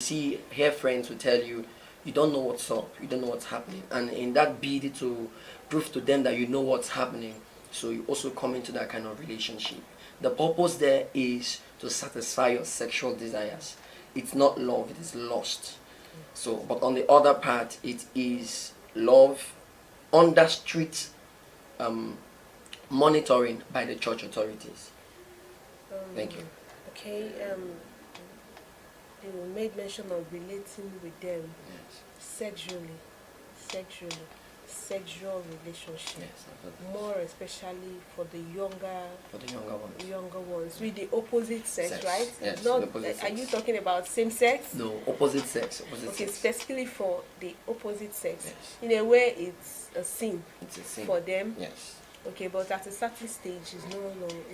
Hear friends will tell you, you don't know what's up, you don't know what's happening, and in that bid to prove to them that you know what's happening, so you also come into that kind of relationship. The purpose there is to satisfy your sexual desires. It's not love, it is lust. So, but on the other part, it is love under strict monitoring by the church authorities. Thank you. Okay, you made mention of relating with them sexual relationship. Yes, more especially for the younger ones with the opposite sex. Right? Yes, Not, opposite are sex. you talking about same sex? No, opposite sex. Okay, specifically for the opposite sex. Yes. In a way, it's a sin. It's a sin for them. Yes. Okay, but at a certain stage, it's not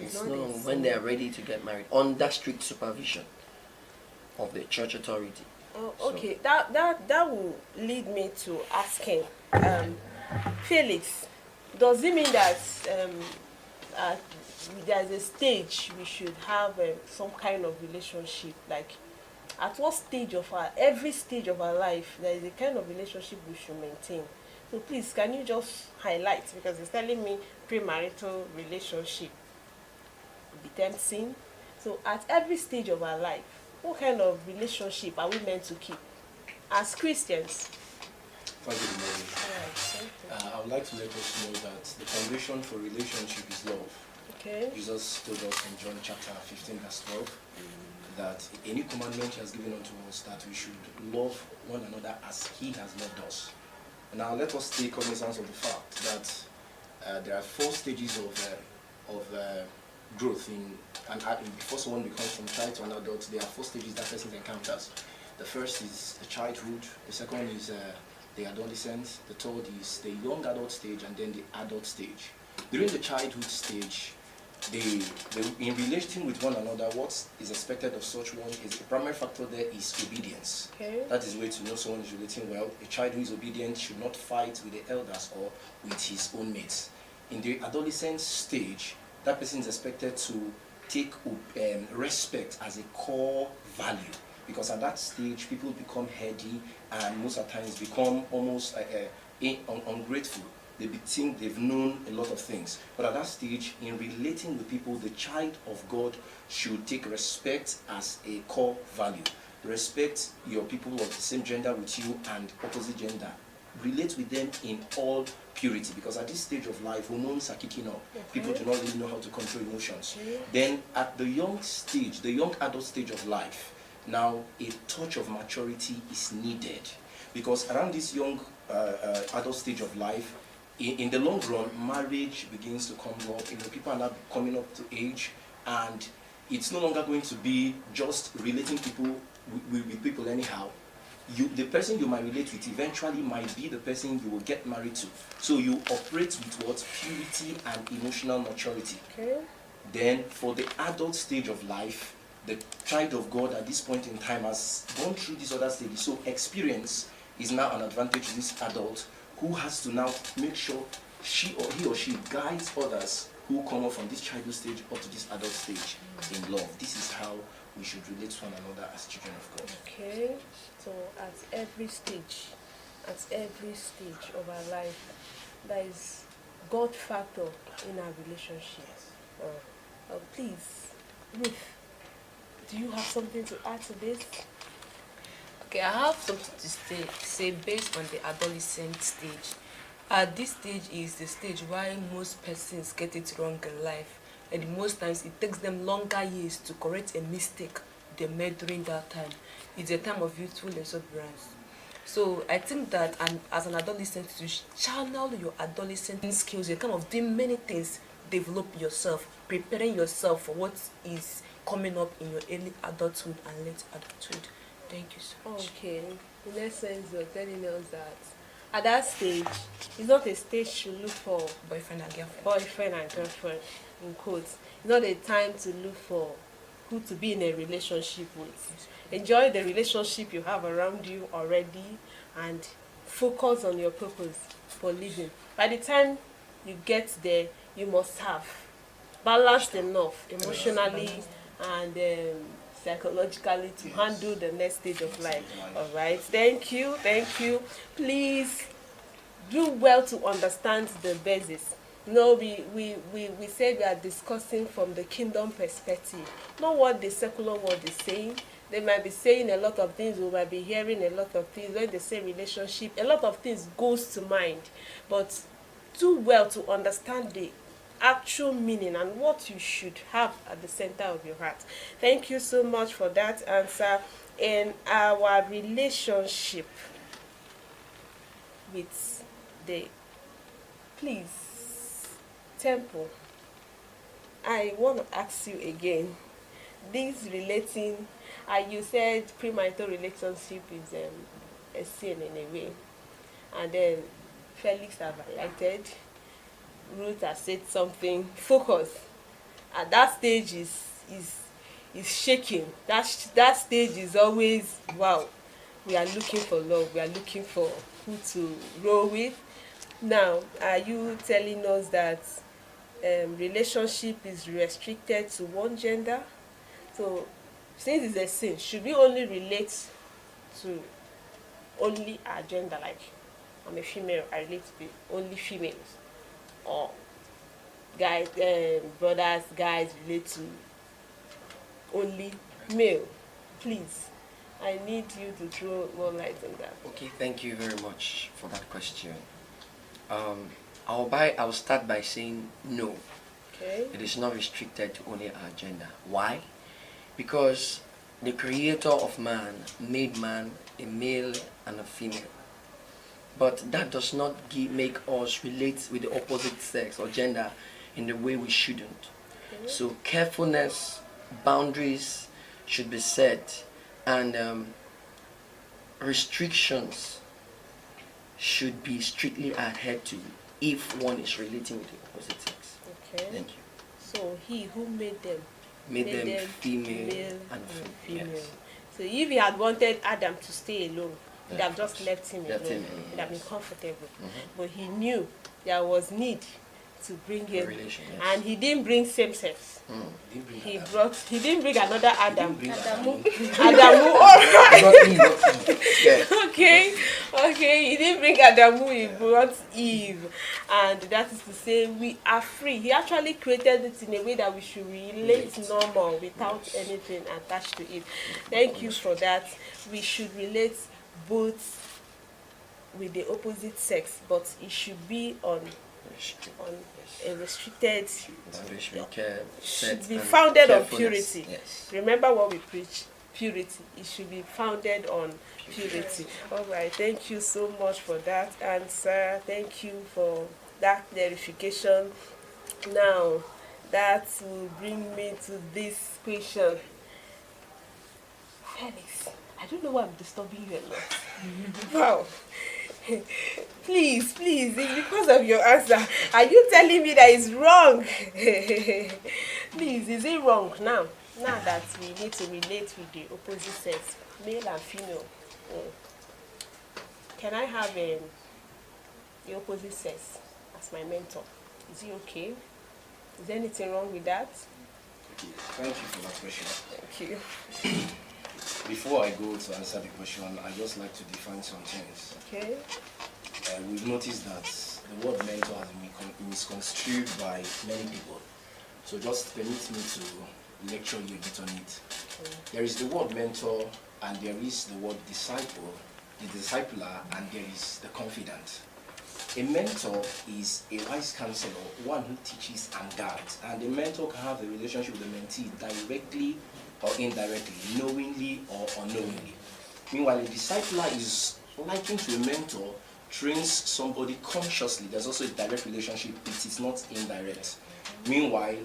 a sin. When they are ready to get married under strict supervision of the church authority. Oh, okay. So, that will lead me to asking, Felix, does it mean that there's a stage we should have some kind of relationship? Like, at what stage of every stage of our life, there is a kind of relationship we should maintain? So please, can you just highlight, because it's telling me premarital relationship be tempting. So at every stage of our life, what kind of relationship are we meant to keep as Christians? Thank you, Mary. I would like to let us know that the foundation for relationship is love. Okay. Jesus told us in John chapter 15 verse 12 that a new commandment he has given unto us, that we should love one another as he has loved us. Now let us take cognizance of the fact that there are 4 stages of growth before someone becomes from child to an adult. There are 4 stages that person encounters. The first is the childhood, the second is the adolescence, the third is the young adult stage, and then the adult stage. During the childhood stage, in relating with one another, what is expected of such one is the primary factor there is obedience. Okay. That is the way to know someone is relating well. A child who is obedient should not fight with the elders or with his own mates. In the adolescent stage, that person is expected to take respect as a core value, because at that stage people become heady and most of the times become almost ungrateful. They think they've known a lot of things. But at that stage, in relating with people, the child of God should take respect as a core value. Respect your people of the same gender with you and opposite gender. Relate with them in all purity, because at this stage of life, hormones are kicking up. Okay. People do not really know how to control emotions. Okay. Then at the young stage, the young adult stage of life, now a touch of maturity is needed, because around this young adult stage of life, in the long run, marriage begins to come up. People are now coming up to age, and it's no longer going to be just relating people with people anyhow. The person you might relate with eventually might be the person you will get married to. So you operate with what? Purity and emotional maturity. Okay. Then for the adult stage of life, the child of God at this point in time has gone through these other stages. So experience is now an advantage to this adult, who has to now make sure he or she guides others who come up from this childhood stage up to this adult stage in love. This is how we should relate to one another as children of God. Okay, so at every stage of our life, there is God factor in our relationships. Please, Ruth, do you have something to add to this? Okay, I have something to say based on the adolescent stage. This stage is the stage why most persons get it wrong in life, and most times it takes them longer years to correct a mistake they made during that time. It's a time of youthful exuberance. So I think that as an adolescent, you channel your adolescent skills. You're kind of doing many things, develop yourself, preparing yourself for what is coming up in your early adulthood and late adulthood. Thank you so much. Okay, in essence, you're telling us that at that stage, it's not a stage to look for boyfriend and girlfriend. Boyfriend and girlfriend, in quotes. It's not a time to look for who to be in a relationship with. Enjoy the relationship you have around you already and focus on your purpose for living. By the time you get there, you must have balanced enough emotionally and psychologically to Yes. handle the next stage of life. Life. All right, thank you. Please do well to understand the basis. No, we said we are discussing from the kingdom perspective, not what the secular world is saying. They might be saying a lot of things, we might be hearing a lot of things. When they say relationship, a lot of things goes to mind. But do well to understand the actual meaning and what you should have at the center of your heart. Thank you so much for that answer. In our relationship with the, please, temple, I want to ask you again, this relating, you said premarital relationship is a sin in a way, and then Felix have highlighted, Ruth has said something, focus. At that stage is shaking. That stage is always, wow, we are looking for love, we are looking for who to roll with. Now, are you telling us that relationship is restricted to one gender? So, since it's a sin, should we only relate to only our gender? Like, I'm a female, I relate to only females, or guys, brothers, guys relate to only male? Please, I need you to throw more light on that. Okay, thank you very much for that question. I'll start by saying no. Okay. It is not restricted to only our gender. Why? Because the creator of man made man a male and a female. But that does not make us relate with the opposite sex or gender in the way we shouldn't. Okay. So carefulness, boundaries should be set, and restrictions should be strictly adhered to if one is relating with the opposite sex. Okay. Thank you. So he who made them Made them female male and female. yes. So if he had wanted Adam to stay alone, he'd Yeah, have just left him left alone. him alone, He'd have been yes. comfortable. Mhm. But he knew there was need to bring him, relation, yes. and he didn't bring same sex. He didn't bring another Adam. Adamu. Adamu. Not me, not me. Yeah. Okay, he didn't bring Adamu, he brought Eve. And that is to say, we are free. He actually created it in a way that we should relate normal without anything attached to it. Thank you for that. We should relate both with the opposite sex, but it should be on a restricted, should be founded on purity. Yes. Remember what we preach, purity. It should be founded on purity. All right, thank you so much for that answer. Thank you for that clarification. Now, that will bring me to this question. Felix, I don't know why I'm disturbing you a lot. Wow. Please, it's because of your answer. Are you telling me that it's wrong? Please, is it wrong now? Now that we need to relate with the opposite sex, male and female. Can I have the opposite sex as my mentor? Is it okay? Is there anything wrong with that? Okay, thank you for that question. Thank you. Before I go to answer the question, I'd just like to define some things. Okay. We've noticed that the word mentor has been misconstrued by many people. So just permit me to lecture you a bit on it. Okay. There is the word mentor, and there is the word disciple, the discipler, and there is the confidant. A mentor is a wise counselor, one who teaches and guides. And a mentor can have a relationship with the mentee directly or indirectly, knowingly or unknowingly. Meanwhile, a discipler is likened to a mentor, trains somebody consciously. There's also a direct relationship, it is not indirect. Meanwhile,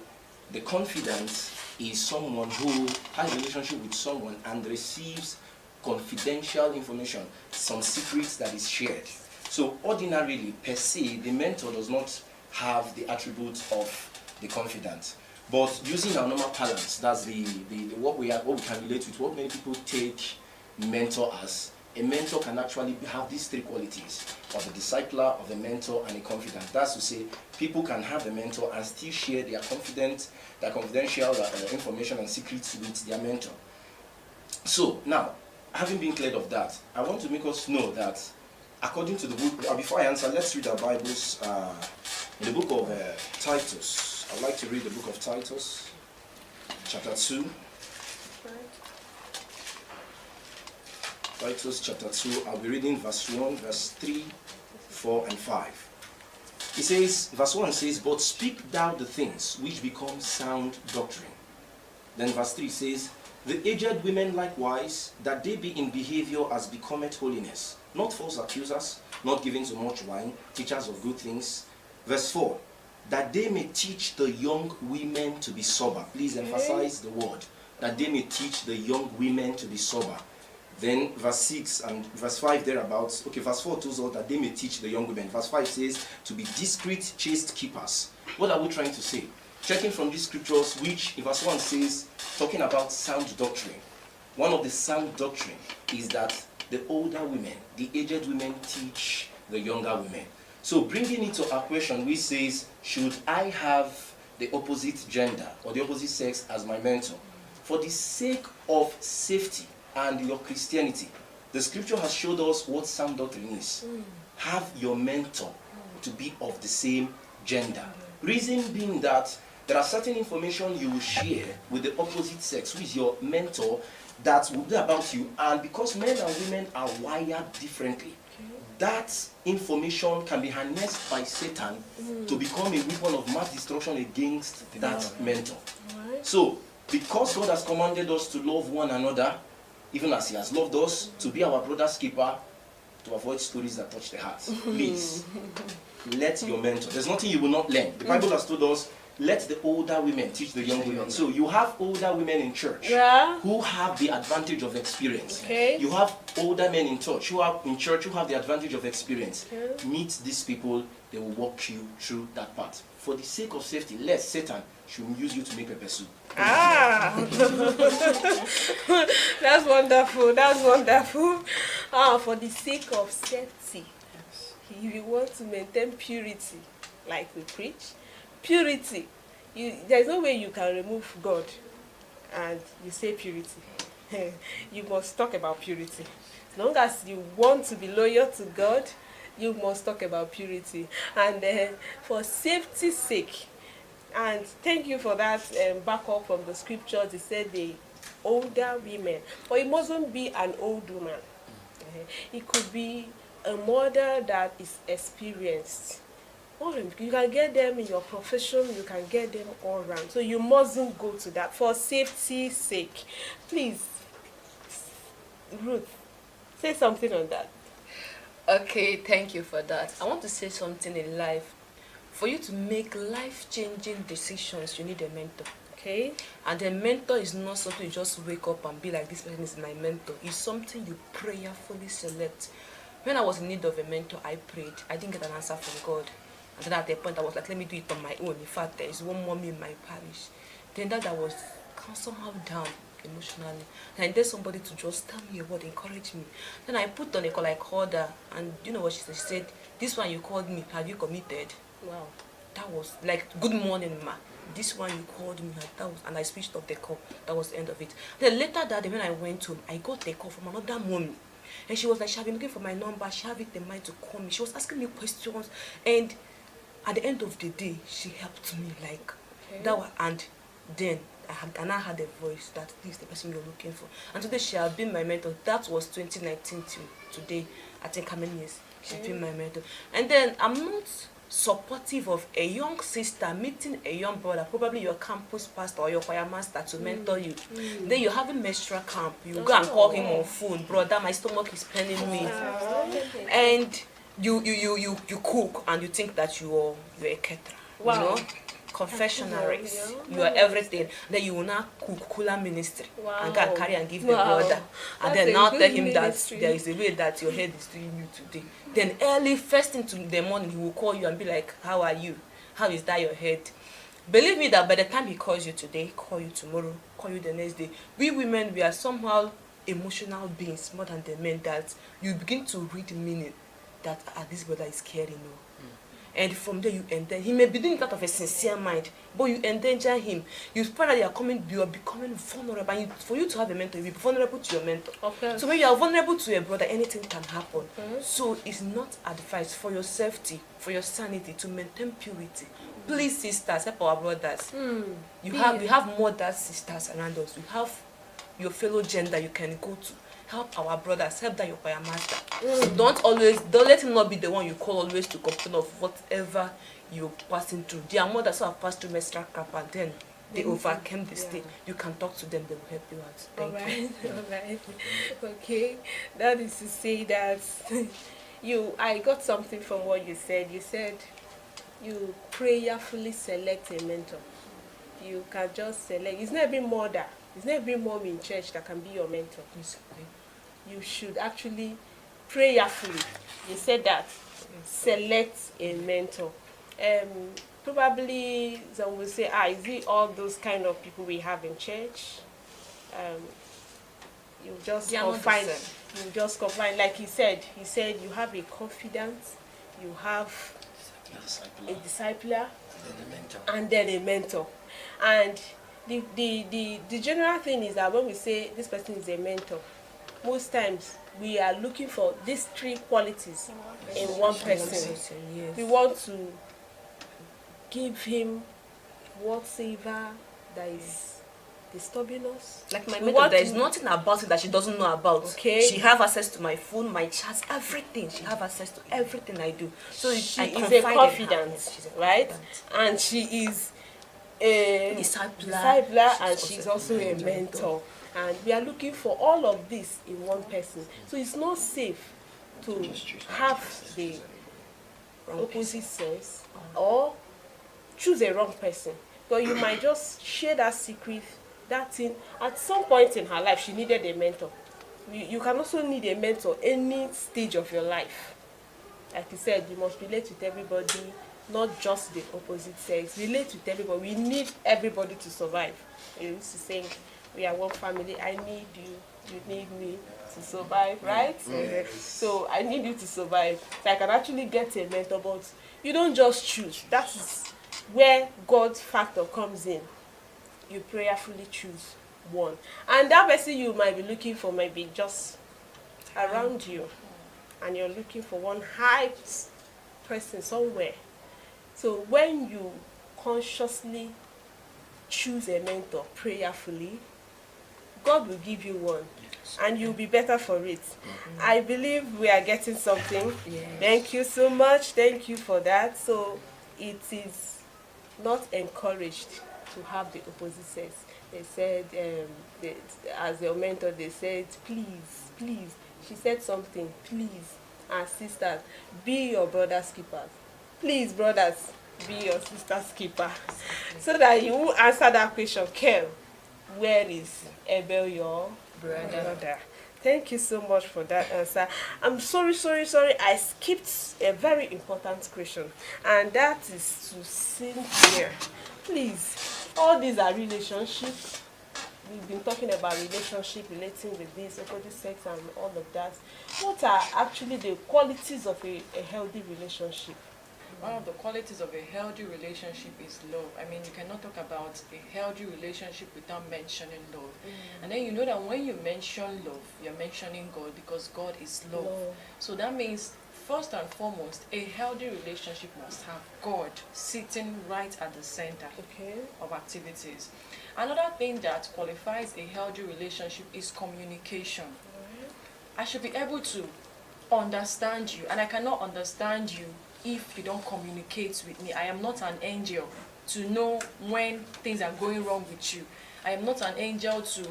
the confidant is someone who has a relationship with someone and receives confidential information, some secrets that is shared. So ordinarily, per se, the mentor does not have the attributes of the confidant. But using our normal parlance, that's what we can relate with, what many people take mentor as. A mentor can actually have these three qualities of the discipler, of the mentor, and a confidant. That's to say, people can have a mentor and still share their confidential information and secrets with their mentor. So now, having been cleared of that, I want to make us know that according to the book, before I answer, let's read our Bibles in the book of Titus. I'd like to read the book of Titus, chapter 2. Titus chapter 2, I'll be reading verse 1, verse 3, 4, and 5. It says, verse 1 says, but speak thou the things which become sound doctrine. Then verse 3 says, the aged women likewise, that they be in behavior as becometh holiness, not false accusers, not given to much wine, teachers of good things. Verse 4, that they may teach the young women to be sober. Please emphasize the word, that they may teach the young women to be sober. Then verse 6 and verse 5 thereabouts. Okay, verse 4 tells us that they may teach the young women. Verse 5 says to be discreet, chaste keepers. What are we trying to say? Checking from these scriptures, which in verse 1 says, talking about sound doctrine. One of the sound doctrine is that the older women, the aged women, teach the younger women. So bringing it to our question, which says, should I have the opposite gender or the opposite sex as my mentor? For the sake of safety and your Christianity, the scripture has showed us what sound doctrine is. Have your mentor to be of the same gender. Reason being that there are certain information you will share with the opposite sex, who is your mentor, that will be about you. And because men and women are wired differently, that information can be harnessed by Satan to become a weapon of mass destruction against that mentor. So, because God has commanded us to love one another, even as he has loved us, to be our brother's keeper, to avoid stories that touch the heart. Please, let your mentor. There's nothing you will not learn. The Bible has told us, let the older women teach the young women. So you have older women in church who have the advantage of experience. You have older men in church who have the advantage of experience. Meet these people, they will walk you through that path. For the sake of safety, lest Satan should use you to make a pursuit. That's wonderful. That's wonderful. For the sake of safety, if you want to maintain purity, like we preach, purity, there's no way you can remove God and you say purity. You must talk about purity. As long as you want to be loyal to God, you must talk about purity. And for safety's sake, and thank you for that backup from the scriptures. It said the older women, but it mustn't be an old woman. It could be a mother that is experienced. You can get them in your profession, you can get them all around. So you mustn't go to that for safety's sake. Please, Ruth, say something on that. Okay, thank you for that. I want to say something in life. For you to make life-changing decisions, you need a mentor. Okay? And a mentor is not something you just wake up and be like, this person is my mentor. It's something you prayerfully select. When I was in need of a mentor, I prayed. I didn't get an answer from God. And then at a point, I was like, let me do it on my own. In fact, there is one mommy in my parish. Then that I was somehow down emotionally. And I needed somebody to just tell me a word, encourage me. Then I put on a call, I called her. And you know what she said? She said, this one you called me, have you committed? Wow. That was like, good morning, ma. This one you called me, and I switched off the call. That was the end of it. Then later that day when I went home, I got a call from another mommy. And she was like, she had been looking for my number. She had it in mind to call me. She was asking me questions. And at the end of the day, she helped me. Like, that was, and then I now had a voice that this is the person you're looking for. And today she has been my mentor. That was 2019 till today. I think how many years she's been my mentor. And then I'm not supportive of a young sister meeting a young brother, probably your campus pastor or your choir master, to mentor you. Then you're having menstrual camp. You go and call him on phone, brother, my stomach is paining me. And you cook and you think that you're a caterer. You know? Confessionaries, you are everything. Then you will now cook cooler ministry and go and carry and give the brother, and then now tell him ministry. That there is a way that your head is doing you today. Then early first thing to the morning he will call you and be like, how are you? How is that your head? Believe me that by the time he calls you today, call you tomorrow, call you the next day, we women, we are somehow emotional beings more than the men, that you begin to read the meaning that this brother is caring. and from there you endanger. He may be doing it out of a sincere mind, but you endanger him. You find that you are becoming vulnerable. And for you to have a mentor, you be vulnerable to your mentor. Okay. So when you are vulnerable to a brother, anything can happen. Okay. So it's not advised for your safety, for your sanity, to maintain purity. Please, sisters, help our brothers. We have mothers, sisters around us. We have your fellow gender you can go to. Help our brothers, help that your choir master. So don't let him not be the one you call always to complain of whatever you're passing through. Their mothers who have passed through menstrual cup and then they overcame the state. You can talk to them, they will help you out. Thank you. All right. Okay. That is to say that I got something from what you said. You said you prayerfully select a mentor. You can just select. It's not every mother, it's not every mom in church that can be your mentor. You should actually prayerfully, you said that, select a mentor. Probably some will say, is it all those kind of people we have in church? You just confine, like he said you have a confidant, you have a discipler, and then a mentor. And the general thing is that when we say this person is a mentor, most times we are looking for these three qualities in one person. Yes. We want to give him whatever that is disturbing us. Like my mentor, there is nothing about it that she doesn't know about. Okay. She have access to my phone, my chats, everything. She have access to everything I do. So She I is a confide in her. confidant, Yes, she's a right? confidant. And she is a discipler, and she's also a mentor. And we are looking for all of this in one person. So it's not safe to have the opposite sex or choose a wrong person. But you might just share that secret, that thing. At some point in her life, she needed a mentor. You can also need a mentor any stage of your life. Like you said, you must relate with everybody, not just the opposite sex. Relate with everybody. We need everybody to survive. You used to say, we are one family. I need you. You need me to survive, right? So I need you to survive. So I can actually get a mentor, but you don't just choose. That is where God's factor comes in. You prayerfully choose one. And that person you might be looking for might be just around you. And you're looking for one hyped person somewhere. So when you consciously choose a mentor prayerfully, God will give you one. And you'll be better for it. I believe we are getting something. Yes. Thank you so much. Thank you for that. So it is not encouraged to have the opposite sex. They said, as your mentor, they said, please. She said something, please. And sisters, be your brother's keeper. Please, brothers, be your sister's keeper. So that you will answer that question, Kel, where is Abel, your brother? Thank you so much for that answer. I'm sorry. I skipped a very important question. And that is to Cynthia. Please, all these are relationships. We've been talking about relationship, relating with this, opposite sex and all of that. What are actually the qualities of a healthy relationship? One of the qualities of a healthy relationship is love. I mean, you cannot talk about a healthy relationship without mentioning love. And then you know that when you mention love, you're mentioning God, because God is love. So that means, first and foremost, a healthy relationship must have God sitting right at the center of activities. Another thing that qualifies a healthy relationship is communication. I should be able to understand you, and I cannot understand you if you don't communicate with me. I am not an angel to know when things are going wrong with you. I am not an angel to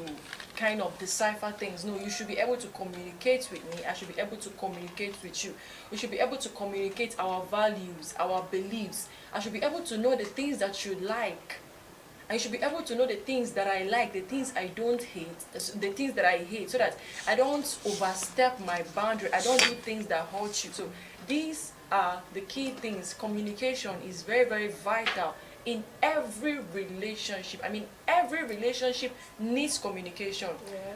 kind of decipher things. No, you should be able to communicate with me. I should be able to communicate with you. We should be able to communicate our values, our beliefs. I should be able to know the things that you like. I should be able to know the things that I like, the things I don't hate, the things that I hate, so that I don't overstep my boundary. I don't do things that hurt you. So these are the key things. Communication is very, very vital in every relationship. I mean, every relationship needs communication.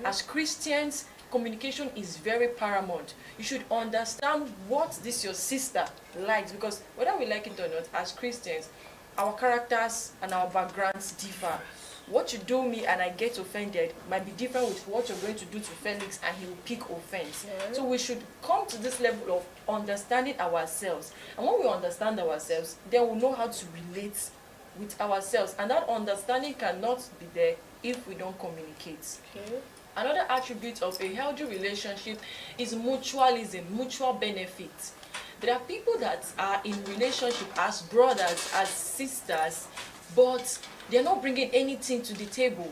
As Christians, communication is very paramount. You should understand what this your sister likes, because whether we like it or not, as Christians, our characters and our backgrounds differ. What you do me and I get offended might be different with what you're going to do to Felix and he will pick offense. Yeah. So we should come to this level of understanding ourselves. And when we understand ourselves, then we'll know how to relate with ourselves. And that understanding cannot be there if we don't communicate. Okay. Another attribute of a healthy relationship is mutualism, mutual benefit. There are people that are in relationship as brothers, as sisters, but they're not bringing anything to the table.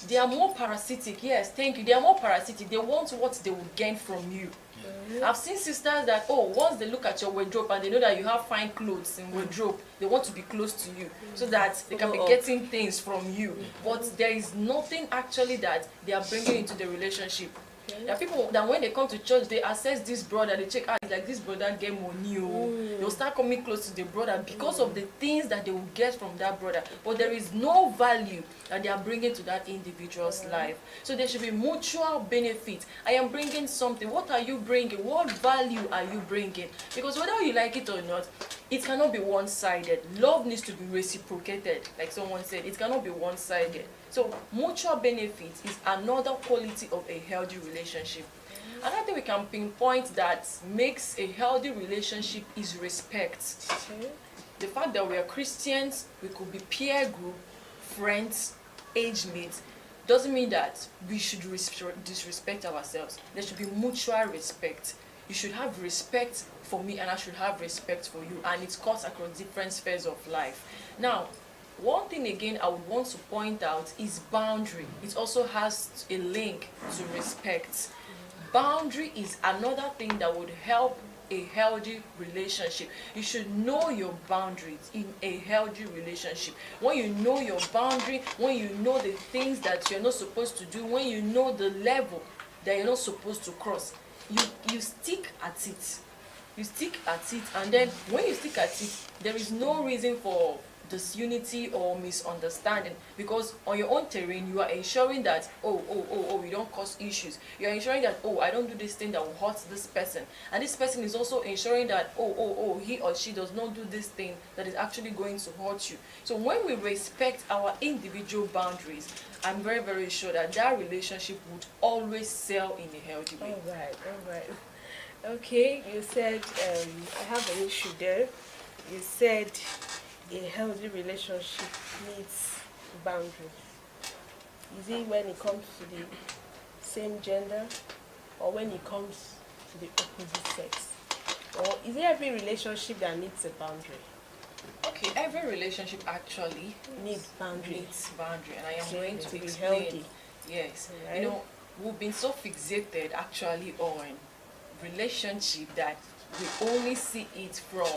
They are more parasitic. Yes, thank you. They are more parasitic. They want what they will gain from you. I've seen sisters that, once they look at your wardrobe and they know that you have fine clothes in wardrobe, they want to be close to you so that they can be getting things from you. But there is nothing actually that they are bringing into the relationship. There are people that when they come to church, they assess this brother, they check out, like this brother get money. They'll start coming close to the brother because of the things that they will get from that brother. But there is no value that they are bringing to that individual's life. So there should be mutual benefit. I am bringing something. What are you bringing? What value are you bringing? Because whether you like it or not, it cannot be one-sided. Love needs to be reciprocated, like someone said. It cannot be one-sided. So mutual benefit is another quality of a healthy relationship. Another thing we can pinpoint that makes a healthy relationship is respect. Okay. The fact that we are Christians, we could be peer group, friends, age mates, doesn't mean that we should disrespect ourselves. There should be mutual respect. You should have respect for me and I should have respect for you, and it cuts across different spheres of life. Now, one thing again I would want to point out is boundary. It also has a link to respect. Boundary is another thing that would help a healthy relationship. You should know your boundaries in a healthy relationship. When you know your boundary, when you know the things that you're not supposed to do, when you know the level that you're not supposed to cross, you stick at it. You stick at it, and then when you stick at it, there is no reason for disunity or misunderstanding, because on your own terrain you are ensuring that you don't cause issues. You are ensuring that I don't do this thing that will hurt this person, and this person is also ensuring that he or she does not do this thing that is actually going to hurt you. So when we respect our individual boundaries, I'm very, very sure that that relationship would always sail in a healthy way. All right. Okay, you said I have an issue there. You said a healthy relationship needs boundaries. Is it when it comes to the same gender, or when it comes to the opposite sex? Or is it every relationship that needs a boundary? Okay, every relationship actually Needs boundary. needs boundary, and I am Okay, going to to be explain. healthy. Yes, Alright. We've been so fixated actually on relationship that we only see it from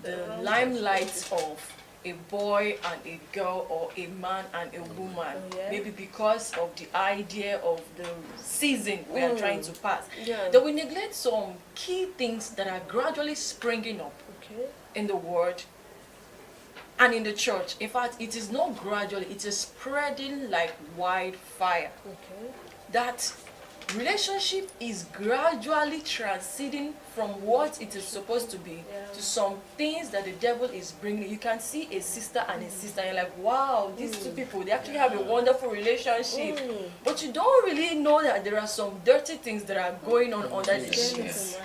the limelight of a boy and a girl, or a man and a woman. Oh, yeah? Maybe because of the idea of the season we are trying to pass. Yeah. That we neglect some key things that are gradually springing up Okay. in the world and in the church. In fact, it is not gradually, it is spreading like wildfire. Okay. That relationship is gradually transiting from what it is supposed to be to some things that the devil is bringing. You can see a sister and a sister, and you're like, wow, these two people, they actually have a wonderful relationship. But you don't really know that there are some dirty things that are going on under the sheets.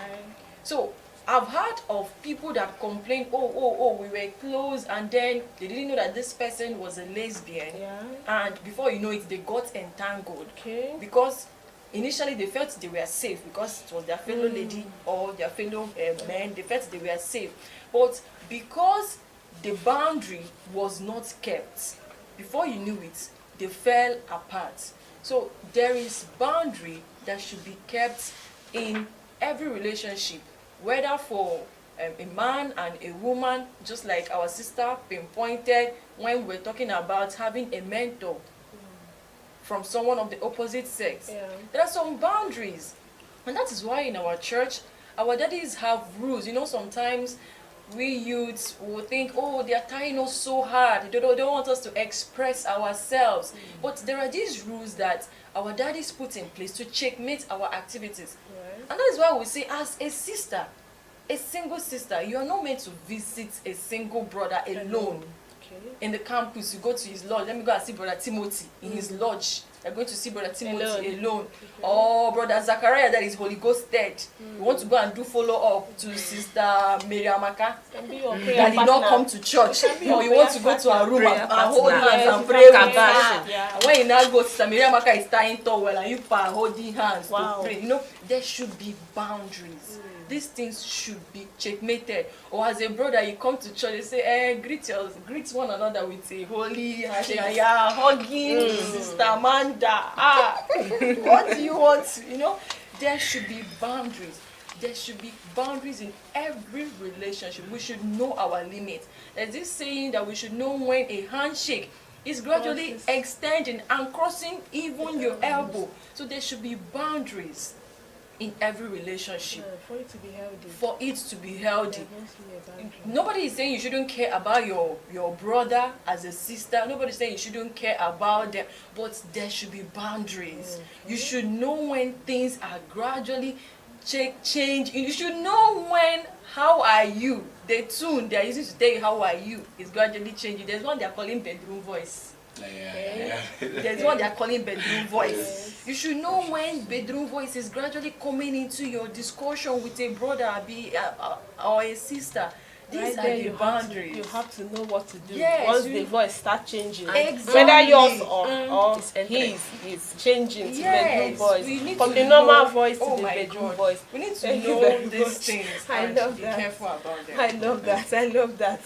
So I've heard of people that complain, we were close, and then they didn't know that this person was a lesbian. Yeah. And before you know it, they got entangled. Okay. Because initially they felt they were safe because it was their fellow lady or their fellow men. They felt they were safe. But because the boundary was not kept, before you knew it, they fell apart. So there is boundary that should be kept in every relationship, whether for a man and a woman, just like our sister pinpointed when we're talking about having a mentor from someone of the opposite sex. Yeah. There are some boundaries, and that is why in our church our daddies have rules. Sometimes we youths will think, oh, they are tying us so hard. They don't want us to express ourselves. But there are these rules that our daddies put in place to checkmate our activities. Right. And that is why we say, as a sister, a single sister, you are not meant to visit a single brother alone. Okay. In the campus, you go to his lodge. Let me go and see Brother Timothy in his lodge. You're going to see Brother Timothy alone. Or Brother Zachariah that is Holy Ghosted. You want to go and do follow-up to Sister Miriamaka that did not come to church. Or you want to go to a room and hold hands and pray with her. And when you now go, Sister Miriamaka is tying towel and you are holding hands to pray. You know, there should be boundaries. These things should be checkmated. Or as a brother, you come to church, you say, greet one another with a holy handshake. Yeah, hugging Sister Amanda. What do you want? You know, there should be boundaries. There should be boundaries in every relationship. We should know our limits. There's this saying that we should know when a handshake is gradually extending and crossing even your elbow. So there should be boundaries in every relationship for it to be healthy. For it to be healthy. Nobody is saying you shouldn't care about your brother as a sister. Nobody is saying you shouldn't care about them, but there should be boundaries. You should know when things are gradually change. You should know when how are you. The tune they are using to tell you how are you is gradually changing. There's one they are calling bedroom voice. There's one they are calling bedroom voice. You should know when bedroom voice is gradually coming into your discussion with a brother or a sister. These are the boundaries. You have to know what to do. Yes, once the voice starts changing. Exactly. Whether yours or his is changing to bedroom voice. From the normal voice to the bedroom voice. We need to know these things. I love that. Be careful about them. I love that. I love that.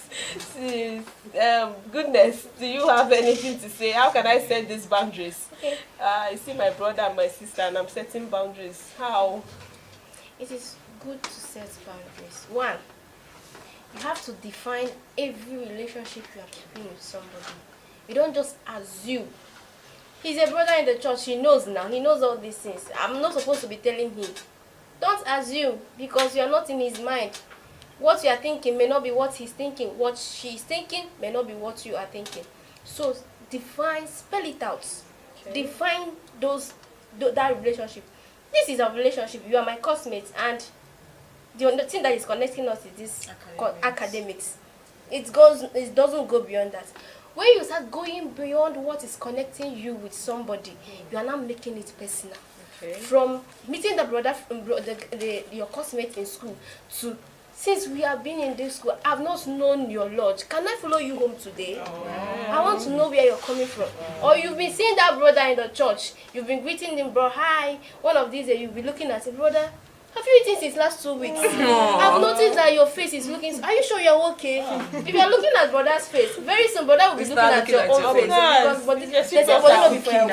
Goodness, do you have anything to say? How can I set these boundaries? I see my brother and my sister and I'm setting boundaries. How? It is good to set boundaries. One, you have to define every relationship you are keeping with somebody. You don't just assume. He's a brother in the church. He knows now. He knows all these things. I'm not supposed to be telling him. Don't assume because you are not in his mind. What you are thinking may not be what he's thinking. What she's thinking may not be what you are thinking. So define, spell it out. Okay. Define that relationship. This is a relationship. You are my classmate and the thing that is connecting us is this academics. It doesn't go beyond that. When you start going beyond what is connecting you with somebody, you are now making it personal. Okay. From meeting the brother, your classmate in school, to since we have been in this school, I've not known your lodge. Can I follow you home today? I want to know where you're coming from. Or you've been seeing that brother in the church. You've been greeting him, bro. Hi. One of these days you'll be looking at him, brother. Have you eaten since last 2 weeks? I've noticed that your face is looking. Are you sure you're okay? If you're looking at brother's face, very soon brother will be looking at your own face. Because body not before your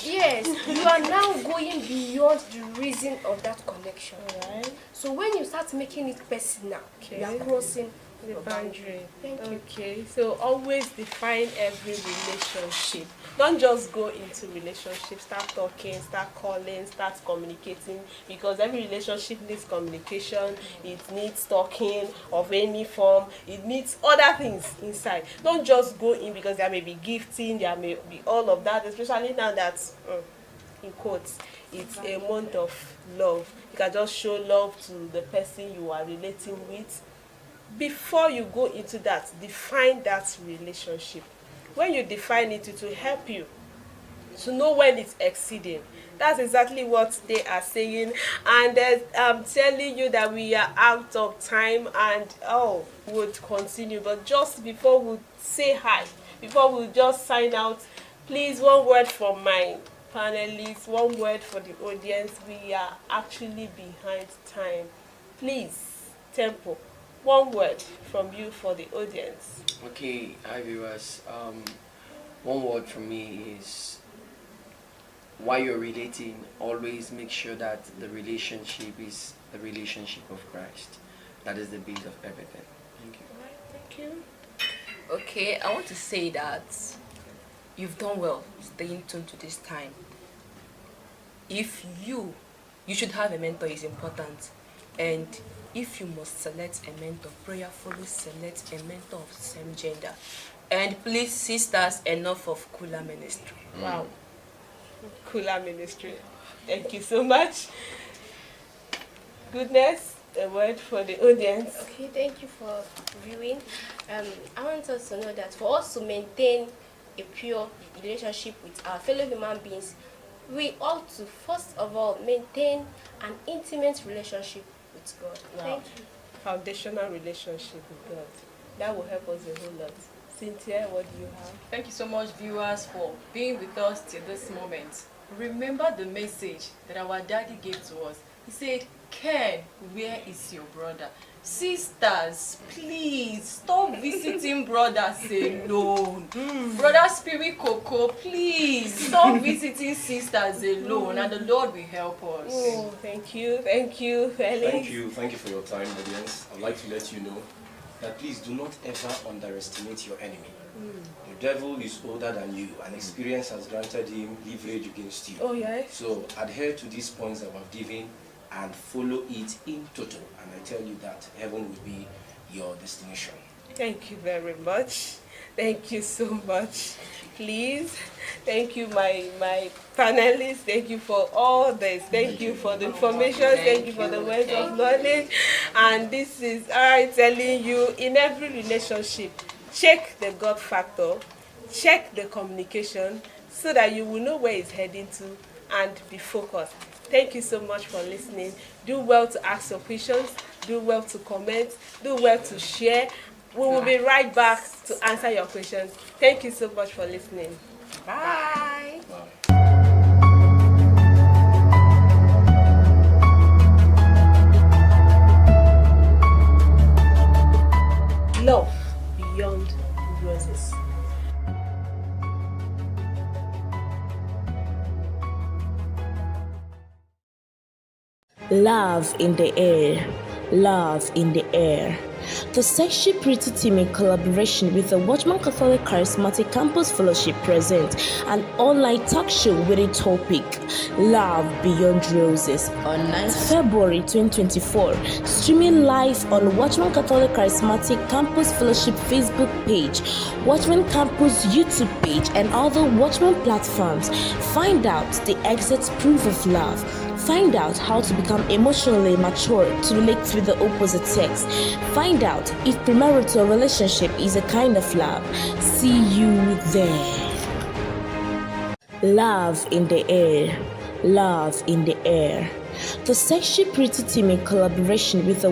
yes. You are now going beyond the reason of that connection. Right. So when you start making it personal, you are crossing The boundary. Thank you. Okay, so always define every relationship. Don't just go into relationship, start talking, start calling, start communicating, because every relationship needs communication, it needs talking of any form, it needs other things inside. Don't just go in because there may be gifting, there may be all of that, especially now that, in quotes, it's a month of love. You can just show love to the person you are relating with. Before you go into that, define that relationship. When you define it, it will help you to know when it's exceeding. That's exactly what they are saying. And I'm telling you that we are out of time and we'll continue. But just before we say hi, before we just sign out, please, one word from my panelists, one word for the audience. We are actually behind time. Please, tempo. One word from you for the audience. Okay, hi viewers. One word from me is, while you're relating, always make sure that the relationship is the relationship of Christ. That is the base of everything. Thank you. All right, thank you. Okay, I want to say that you've done well staying tuned to this time. If you should have a mentor, is important. And if you must select a mentor, prayerfully select a mentor of the same gender. And please, sisters, enough of Kula ministry. Wow. Kula ministry. Thank you so much. Goodness, a word for the audience. Okay, thank you for viewing. I want us to know that for us to maintain a pure relationship with our fellow human beings, we ought to first of all maintain an intimate relationship with God. Wow. Thank you. Foundational relationship with God. That will help us a whole lot. Cynthia, what do you have? Thank you so much, viewers, for being with us till this moment. Remember the message that our daddy gave to us. He said, Ken, where is your brother? Sisters, please stop visiting brothers alone. Brother Spirit Coco, please stop visiting sisters alone, and the Lord will help us. Oh, thank you, Felix. Thank you for your time, audience. I'd like to let you know that please do not ever underestimate your enemy. The devil is older than you, and experience has granted him leverage against you. Oh, yes. So adhere to these points that we've given and follow it in total. And I tell you that heaven will be your destination. Thank you very much. Thank you so much. Please, thank you, my panelists. Thank you for all this. Thank you for the information. Thank you for the words of knowledge. And this is I telling you, in every relationship, check the God factor, check the communication, so that you will know where it's heading to and be focused. Thank you so much for listening. Do well to ask your questions. Do well to comment. Do well to share. We will be right back to answer your questions. Thank you so much for listening. Bye. Love beyond roses. Love in the air, love in the air. The Sexy Pretty team, in collaboration with the Watchman Catholic Charismatic Campus Fellowship, present an online talk show with a topic, Love Beyond Roses, on 9th February 2024, streaming live on Watchman Catholic Charismatic Campus Fellowship Facebook page, Watchman Campus YouTube page, and other Watchman platforms. Find out the exit proof of love. Find out how to become emotionally mature to relate with the opposite sex. Find out if premarital relationship is a kind of love. See you there. Love in the air. Love in the air. The Sexy Pretty team, in collaboration with the